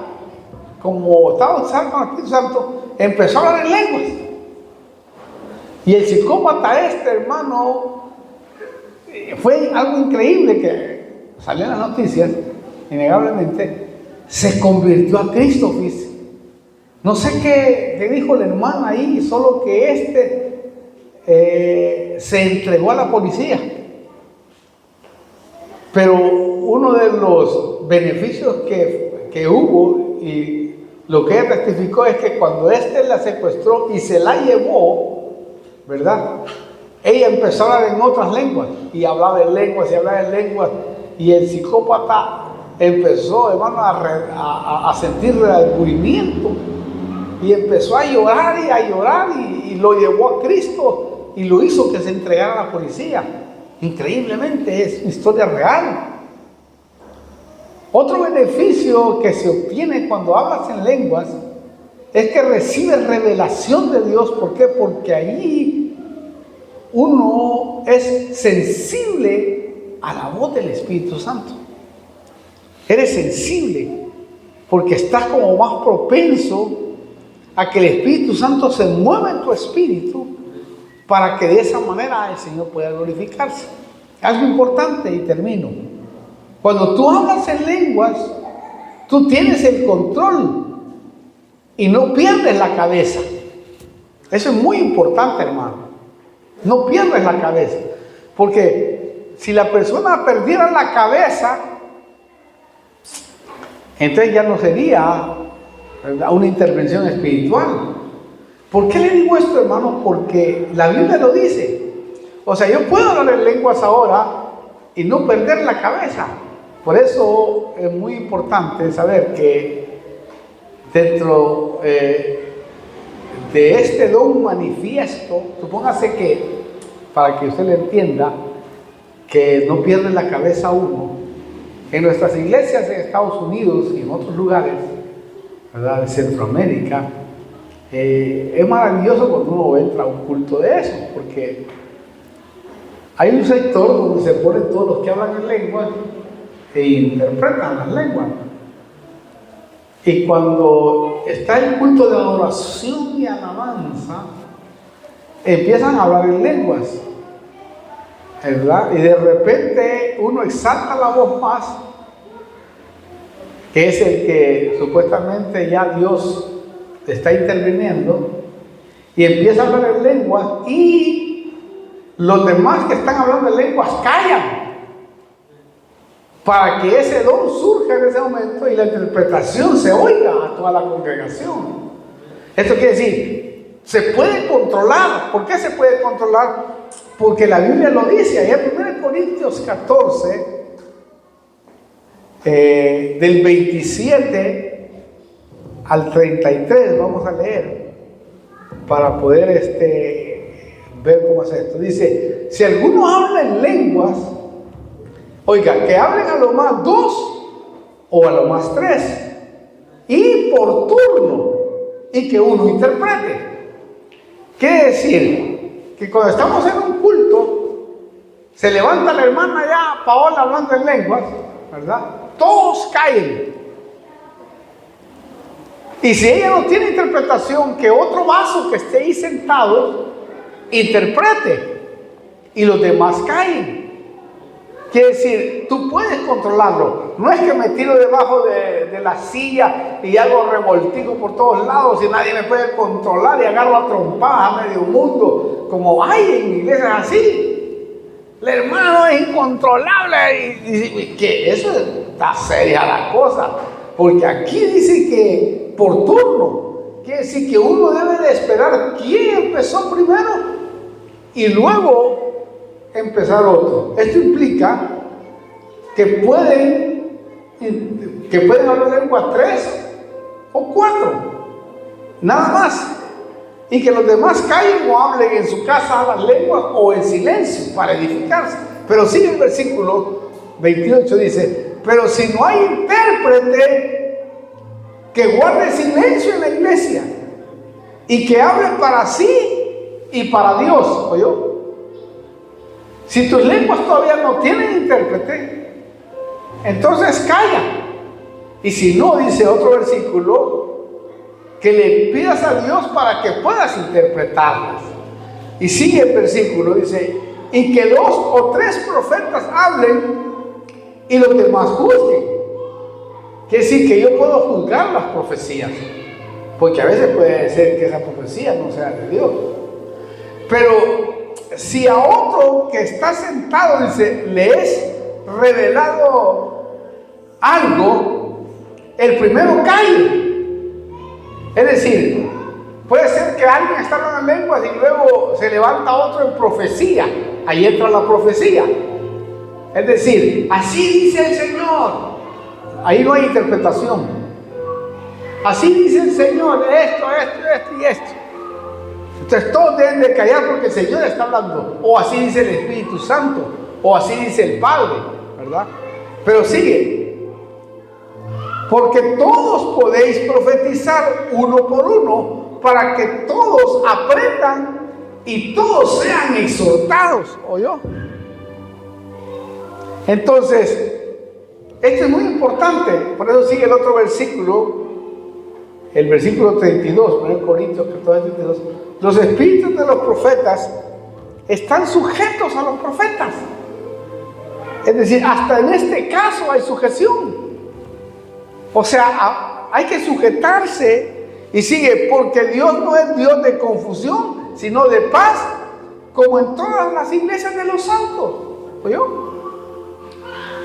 como estaba usando con el Espíritu Santo, empezó a hablar en lenguas. Y el psicópata hermano, fue algo increíble que salió en las noticias, innegablemente, se convirtió a Cristo, fíjese. No sé qué dijo la hermana ahí, solo que se entregó a la policía. Pero uno de los beneficios que hubo, y lo que ella testificó, es que cuando la secuestró y se la llevó, ¿verdad? Ella empezó a hablar en otras lenguas, y hablaba en lenguas, y el psicópata empezó, hermano, a sentir redargüimiento, y empezó a llorar y lo llevó a Cristo, y lo hizo que se entregara a la policía. Increíblemente, es una historia real. Otro beneficio que se obtiene cuando hablas en lenguas es que recibes revelación de Dios. ¿Por qué? Porque ahí uno es sensible a la voz del Espíritu Santo. Eres sensible porque estás como más propenso a que el Espíritu Santo se mueva en tu espíritu, para que de esa manera el Señor pueda glorificarse. Algo importante y termino. Cuando tú hablas en lenguas, tú tienes el control y no pierdes la cabeza. Eso es muy importante, hermano. No pierdes la cabeza. Porque si la persona perdiera la cabeza, entonces ya no sería, ¿verdad?, una intervención espiritual. ¿Por qué le digo esto, hermano? Porque la Biblia lo dice. O sea, yo puedo hablar en lenguas ahora y no perder la cabeza. Por eso es muy importante saber que dentro de este don manifiesto, supóngase que, para que usted le entienda, que no pierde la cabeza uno, en nuestras iglesias en Estados Unidos y en otros lugares, ¿verdad?, de Centroamérica, Es maravilloso cuando uno entra a un culto de eso, porque hay un sector donde se ponen todos los que hablan en lenguas e interpretan las lenguas. Y cuando está el culto de adoración y alabanza, empiezan a hablar en lenguas, ¿verdad? Y de repente uno exalta la voz más, que es el que supuestamente ya Dios está interviniendo, y empieza a hablar en lenguas, y los demás que están hablando en lenguas callan, para que ese don surja en ese momento y la interpretación se oiga a toda la congregación. Esto quiere decir, se puede controlar. ¿Por qué se puede controlar? Porque la Biblia lo dice, allá en 1 Corintios 14, del 27 al 33, vamos a leer, para poder ver cómo es esto. Dice, si alguno habla en lenguas, oiga, que hablen a lo más 2 o a lo más 3, y por turno, y que uno interprete. Quiere decir que cuando estamos en un culto, se levanta la hermana ya, Paola, hablando en lenguas, ¿verdad? Todos caen. Y si ella no tiene interpretación, que otro vaso que esté ahí sentado interprete, y los demás caen. Quiere decir, tú puedes controlarlo. No es que me tiro debajo de la silla y hago revoltijo por todos lados y nadie me puede controlar y agarro a trompadas a medio mundo, como hay en iglesias así. El hermano es incontrolable y que eso está seria la cosa. Porque aquí dice que por turno, quiere decir que uno debe de esperar quién empezó primero y luego empezar otro. Esto implica que pueden hablar lenguas 3 o 4, nada más, y que los demás callen o hablen en su casa las lenguas o en silencio para edificarse. Pero sigue el versículo 28, dice, pero si no hay intérprete, que guarde silencio en la iglesia y que hable para sí y para Dios. ¿Oyó? Si tus lenguas todavía no tienen intérprete, entonces calla. Y si no, dice otro versículo, que le pidas a Dios para que puedas interpretarlas. Y sigue el versículo, dice, y que 2 o 3 profetas hablen y los demás juzguen. Quiere decir que yo puedo juzgar las profecías, porque a veces puede ser que esa profecía no sea de Dios. Pero si a otro que está sentado, dice, le es revelado algo, el primero cae. Es decir, puede ser que alguien está hablando en lenguas y luego se levanta otro en profecía. Ahí entra la profecía. Es decir, así dice el Señor. Ahí no hay interpretación. Así dice el Señor, esto y esto. Entonces todos deben de callar porque el Señor está hablando. O así dice el Espíritu Santo. O así dice el Padre, ¿verdad? Pero sigue. Porque todos podéis profetizar uno por uno, para que todos aprendan y todos sean exhortados. ¿Oyó? Entonces, esto es muy importante. Por eso sigue el otro versículo, el versículo 32, 1 Corintios 14, 32. Los espíritus de los profetas están sujetos a los profetas. Es decir, hasta en este caso hay sujeción. O sea, hay que sujetarse. Y sigue, porque Dios no es Dios de confusión, sino de paz, como en todas las iglesias de los santos. ¿Oyó?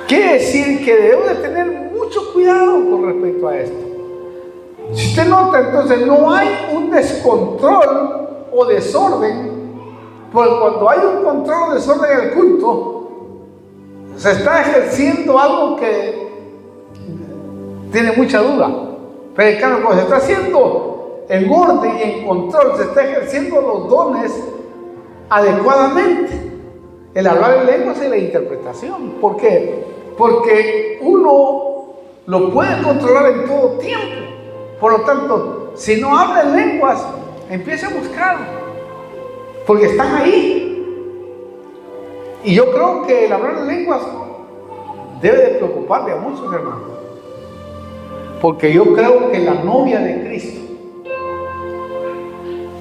Quiere decir que debemos de tener mucho cuidado con respecto a esto. Si usted nota, entonces no hay un descontrol o desorden, porque cuando hay un control o desorden en el culto, se está ejerciendo algo que tiene mucha duda. Pero claro, cuando se está haciendo en orden y en control, se está ejerciendo los dones adecuadamente. El hablar en lenguas y la interpretación. ¿Por qué? Porque uno lo puede controlar en todo tiempo. Por lo tanto, si no habla en lenguas, empiece a buscar, porque están ahí. Y yo creo que el hablar en lenguas debe de preocuparle a muchos hermanos, porque yo creo que la novia de Cristo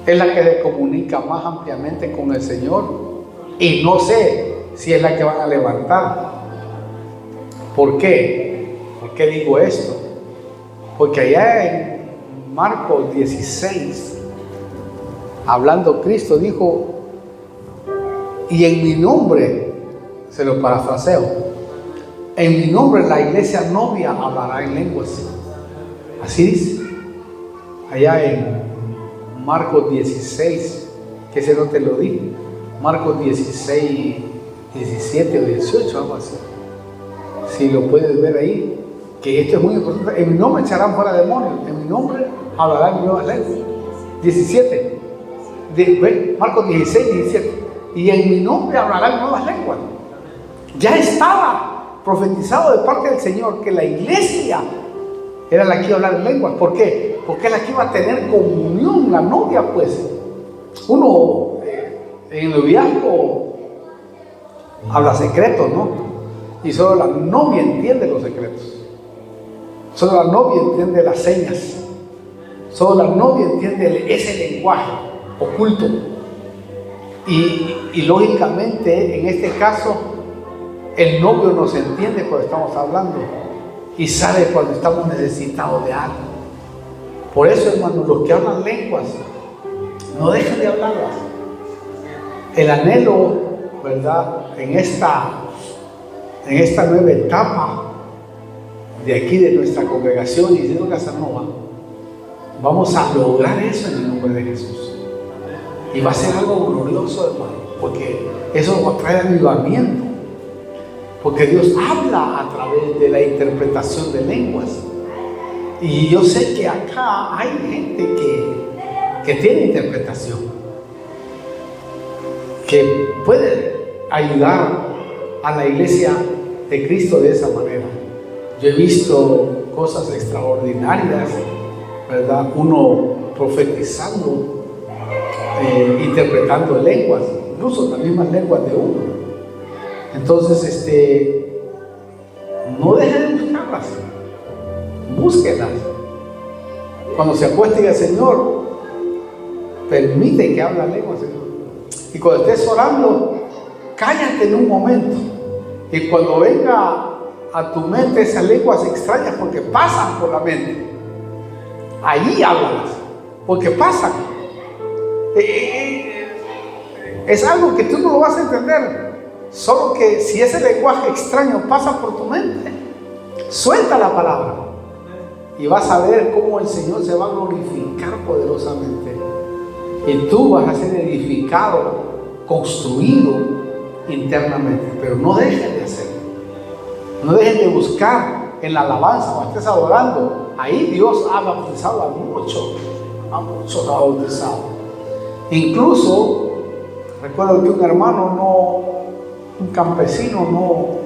es la que se comunica más ampliamente con el Señor, y no sé si es la que van a levantar. ¿Por qué? ¿Por qué digo esto? Porque allá en Marcos 16, hablando Cristo, dijo: y en mi nombre, se lo parafraseo, en mi nombre la iglesia novia hablará en lenguas. Así dice, allá en Marcos 16, que ese no te lo dije, Marcos 16, 17 o 18, algo así. Si lo puedes ver ahí, que esto es muy importante. En mi nombre echarán fuera demonios, en mi nombre hablarán nuevas lenguas. 17, Marcos 16, 17. Y en mi nombre hablarán nuevas lenguas. Ya estaba profetizado de parte del Señor que la iglesia era la que iba a hablar en lenguas. ¿Por qué? Porque es la que iba a tener comunión, la novia, pues. Uno en el noviazgo habla secretos, ¿no? Y solo la novia entiende los secretos. Solo la novia entiende las señas. Solo la novia entiende ese lenguaje oculto. Y lógicamente, en este caso, el novio nos entiende cuando estamos hablando y sabe cuando estamos necesitados de algo. Por eso, hermanos, los que hablan lenguas, no dejen de hablarlas. El anhelo, ¿verdad?, en esta nueva etapa de aquí de nuestra congregación y de Casanova, vamos a lograr eso en el nombre de Jesús. Y va a ser algo glorioso, hermano, porque eso va a traer avivamiento. Porque Dios habla a través de la interpretación de lenguas. Y yo sé que acá hay gente que tiene interpretación, que puede ayudar a la iglesia de Cristo de esa manera. Yo he visto cosas extraordinarias, ¿verdad? Uno profetizando, interpretando lenguas, incluso las mismas lenguas de uno. Entonces, no dejen de buscarlas, búsquenlas. Cuando se acueste el Señor, permite que hable lenguas, Señor. Y cuando estés orando, cállate en un momento. Y cuando venga a tu mente esas lenguas extrañas, porque pasan por la mente, ahí háblalas, porque pasan. Es algo que tú no lo vas a entender. Solo que si ese lenguaje extraño pasa por tu mente, suelta la palabra y vas a ver cómo el Señor se va a glorificar poderosamente. Y tú vas a ser edificado, construido internamente. Pero no dejes de hacerlo. No dejes de buscar en la alabanza cuando estés adorando. Ahí Dios ha bautizado a muchos ha bautizado. Incluso recuerdo que un hermano, un campesino,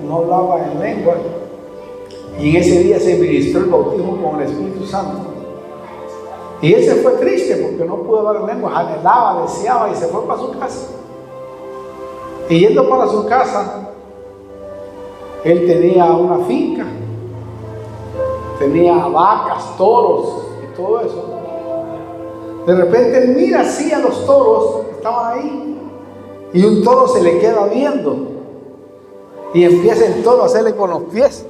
no hablaba en lengua, y en ese día se ministró el bautismo con el Espíritu Santo. Y él se fue triste porque no pudo hablar en lengua, anhelaba, deseaba, y se fue para su casa. Y yendo para su casa, él tenía una finca, tenía vacas, toros y todo eso. De repente él mira así a los toros que estaban ahí, y un toro se le queda viendo, y empieza el toro a hacerle con los pies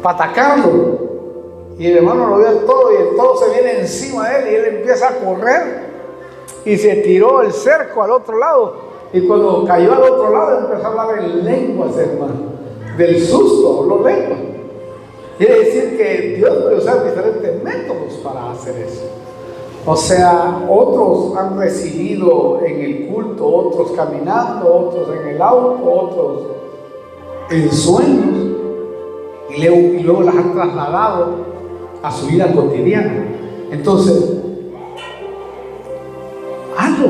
para atacarlo. Y el hermano lo ve al toro, y el toro se viene encima de él, y él empieza a correr y se tiró el cerco al otro lado. Y cuando cayó al otro lado, empezó a hablar en lenguas, hermano. Del susto habló lenguas. Quiere decir que Dios puede usar diferentes métodos para hacer eso. O sea, otros han recibido en el culto, otros caminando, otros en el auto, otros en sueños, y luego las han trasladado a su vida cotidiana. Entonces, hazlo,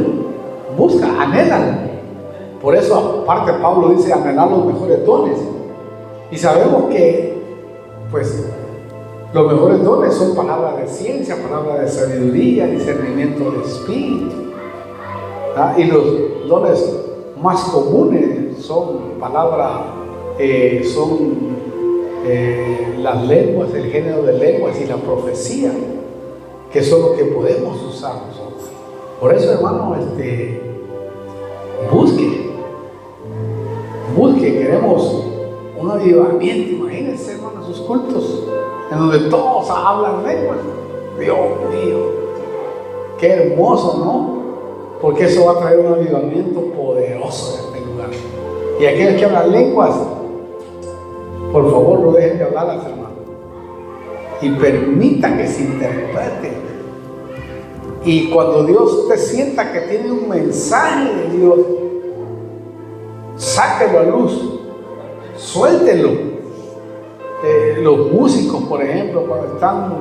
busca, anhélalo. Por eso, aparte, Pablo dice anhelar los mejores dones. Y sabemos que, pues, Los mejores dones son palabras de ciencia, palabras de sabiduría, discernimiento del espíritu. Y los dones más comunes son palabras, las lenguas, el género de lenguas y la profecía, que son lo que podemos usar nosotros. Por eso, hermano, busque, queremos un avivamiento. Imagínense, hermano, sus cultos en donde todos hablan lenguas. Dios mío, qué hermoso, ¿no? Porque eso va a traer un avivamiento poderoso en este lugar. Y aquellos que hablan lenguas, por favor, no dejen de hablarlas, hermano, y permita que se interprete. Y cuando Dios te sienta que tiene un mensaje de Dios, sáquelo a luz, suéltelo. Los músicos, por ejemplo, cuando están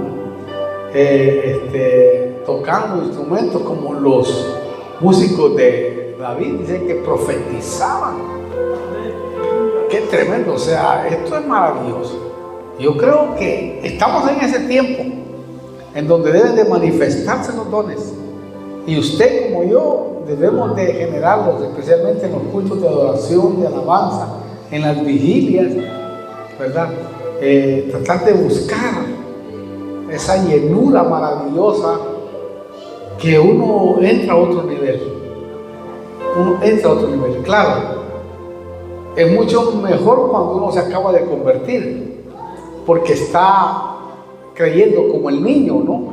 tocando instrumentos, como los músicos de David, dicen que profetizaban. Qué tremendo, o sea, esto es maravilloso. Yo creo que estamos en ese tiempo en donde deben de manifestarse los dones, y usted como yo debemos de generarlos, especialmente en los cultos de adoración, de alabanza, en las vigilias, ¿verdad? Tratar de buscar esa llenura maravillosa, que uno entra a otro nivel. Claro, es mucho mejor cuando uno se acaba de convertir, porque está creyendo como el niño, ¿no?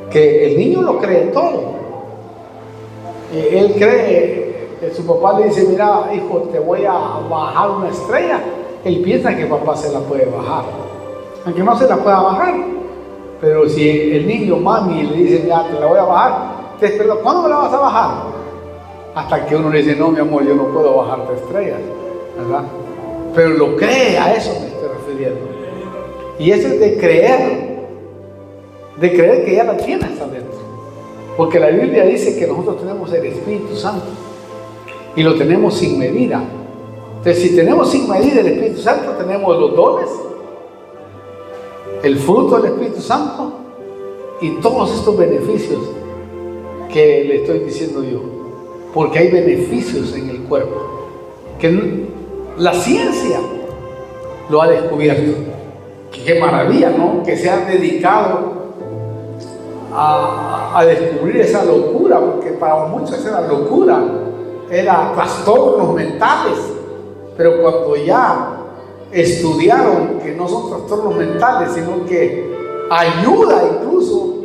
Que el niño lo cree todo. Él cree que su papá le dice: mira, hijo, te voy a bajar una estrella. Él piensa que papá se la puede bajar, aunque no se la pueda bajar. Pero si el niño, mami, le dice: ya, te la voy a bajar, te espero, ¿cuándo me la vas a bajar? Hasta que uno le dice: no, mi amor, yo no puedo bajarte estrellas, ¿verdad? Pero lo cree, a eso me estoy refiriendo. Y eso es de creer que ya la tienes adentro. Porque la Biblia dice que nosotros tenemos el Espíritu Santo y lo tenemos sin medida. Entonces, si tenemos sin medida el Espíritu Santo, tenemos los dones, el fruto del Espíritu Santo y todos estos beneficios que le estoy diciendo yo. Porque hay beneficios en el cuerpo que la ciencia lo ha descubierto. Qué maravilla, ¿no? Que se han dedicado a descubrir esa locura, porque para muchos era locura, era trastornos mentales. Pero cuando ya estudiaron que no son trastornos mentales, sino que ayuda incluso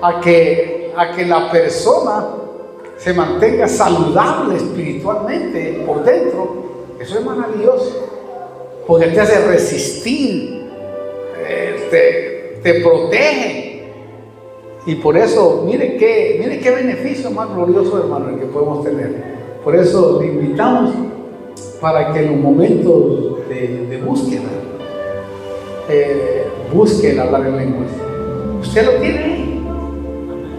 a que la persona se mantenga saludable espiritualmente por dentro, eso es maravilloso, porque te hace resistir, te protege. Y por eso, mire qué beneficio más glorioso, hermano, el que podemos tener. Por eso le invitamos para que en los momentos de búsqueda, busque el hablar en lenguas. Usted lo tiene ahí,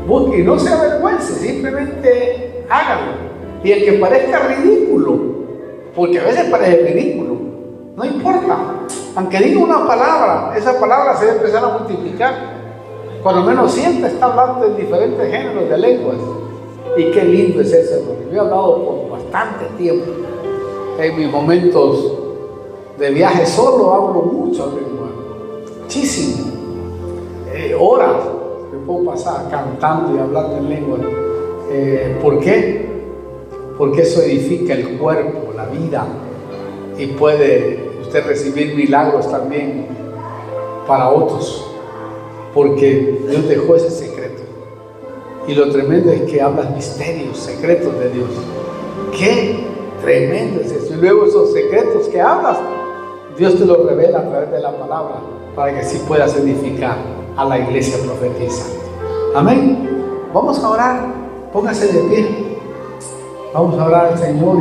busque y no se avergüence, simplemente hágalo. Y el que parezca ridículo, porque a veces parece ridículo, no importa, aunque diga una palabra, esa palabra se va a empezar a multiplicar. Cuando menos sienta, está hablando en diferentes géneros de lenguas. Y qué lindo es eso, hermano. Yo he hablado por bastante tiempo. En mis momentos de viaje solo hablo mucho lengua, muchísimo. Horas me puedo pasar cantando y hablando en lengua. ¿Por qué? Porque eso edifica el cuerpo, la vida, y puede usted recibir milagros también para otros, porque Dios dejó ese secreto. Y lo tremendo es que hablas misterios, secretos de Dios. ¡Qué tremendo es eso! Y luego esos secretos que hablas, Dios te los revela a través de la palabra, para que así puedas edificar a la iglesia profetiza. Amén. Vamos a orar. Póngase de pie. Vamos a orar al Señor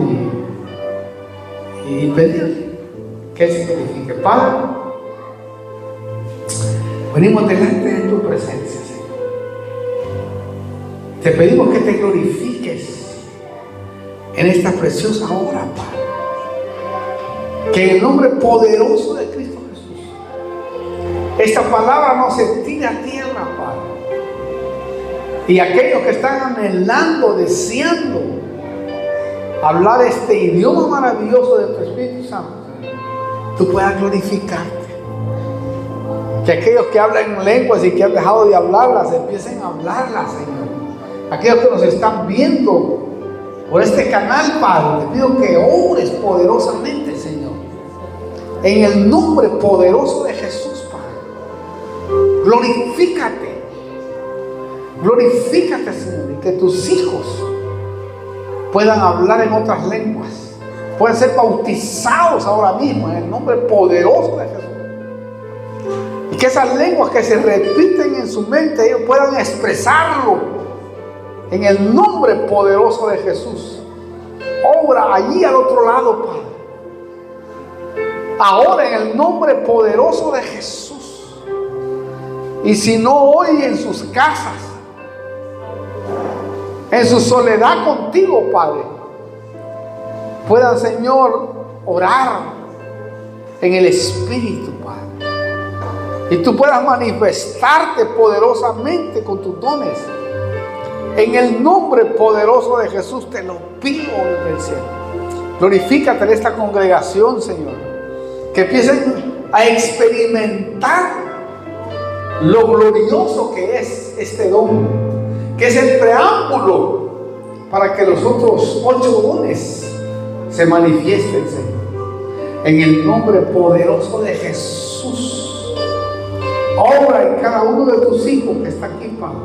y pedir que Él se edifique. Padre, venimos delante de tu presencia, Señor. Te pedimos que te glorifiques en esta preciosa hora, Padre. Que en el nombre poderoso de Cristo Jesús esta palabra no se tire a tierra, Padre. Y aquellos que están anhelando, deseando hablar este idioma maravilloso de tu Espíritu Santo, tú puedas glorificarte. Que aquellos que hablan en lenguas y que han dejado de hablarlas, empiecen a hablarlas, Señor. Aquellos que nos están viendo por este canal, Padre, te pido que obres poderosamente, Señor. En el nombre poderoso de Jesús, Padre. Glorifícate. Glorifícate, Señor. Y que tus hijos puedan hablar en otras lenguas. Pueden ser bautizados ahora mismo en el nombre poderoso de Jesús. Y que esas lenguas que se repiten en su mente, ellos puedan expresarlo en el nombre poderoso de Jesús. Obra allí al otro lado, Padre. Ahora en el nombre poderoso de Jesús. Y si no hoy en sus casas, en su soledad contigo, Padre, puedan, Señor, orar en el Espíritu, Padre. Y tú puedas manifestarte poderosamente con tus dones. En el nombre poderoso de Jesús te lo pido desde el cielo. Glorifícate en esta congregación, Señor. Que empiecen a experimentar lo glorioso que es este don, que es el preámbulo para que los otros 8 dones se manifiesten, Señor. En el nombre poderoso de Jesús. Obra en cada uno de tus hijos que está aquí, Padre.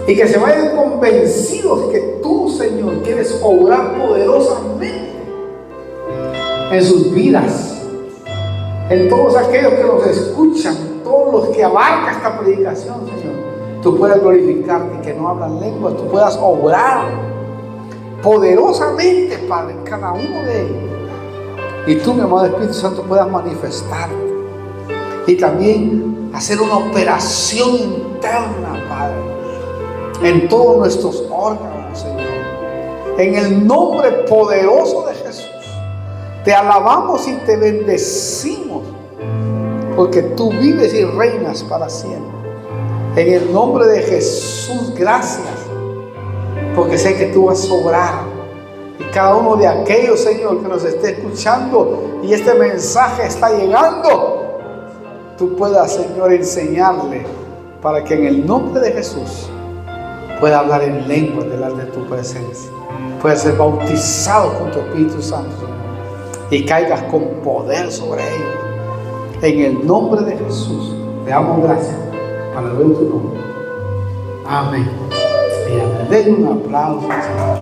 Y que se vayan convencidos que tú, Señor, quieres obrar poderosamente en sus vidas. En todos aquellos que nos escuchan, todos los que abarca esta predicación, Señor. Tú puedas glorificarte y que no hablan lenguas, tú puedas obrar poderosamente, Padre, en cada uno de ellos. Y tú, mi amado Espíritu Santo, puedas manifestarte. Y también hacer una operación interna, Padre, en todos nuestros órganos, Señor. En el nombre poderoso de Jesús, te alabamos y te bendecimos, porque tú vives y reinas para siempre. En el nombre de Jesús, gracias, porque sé que tú vas a obrar. Y cada uno de aquellos, Señor, que nos esté escuchando y este mensaje está llegando, tú puedas, Señor, enseñarle para que en el nombre de Jesús pueda hablar en lengua delante de tu presencia. Pueda ser bautizado con tu Espíritu Santo, Señor, y caigas con poder sobre ellos. En el nombre de Jesús, te damos gracias para ver tu nombre. Amén. Y amén. Denle un aplauso, Señor.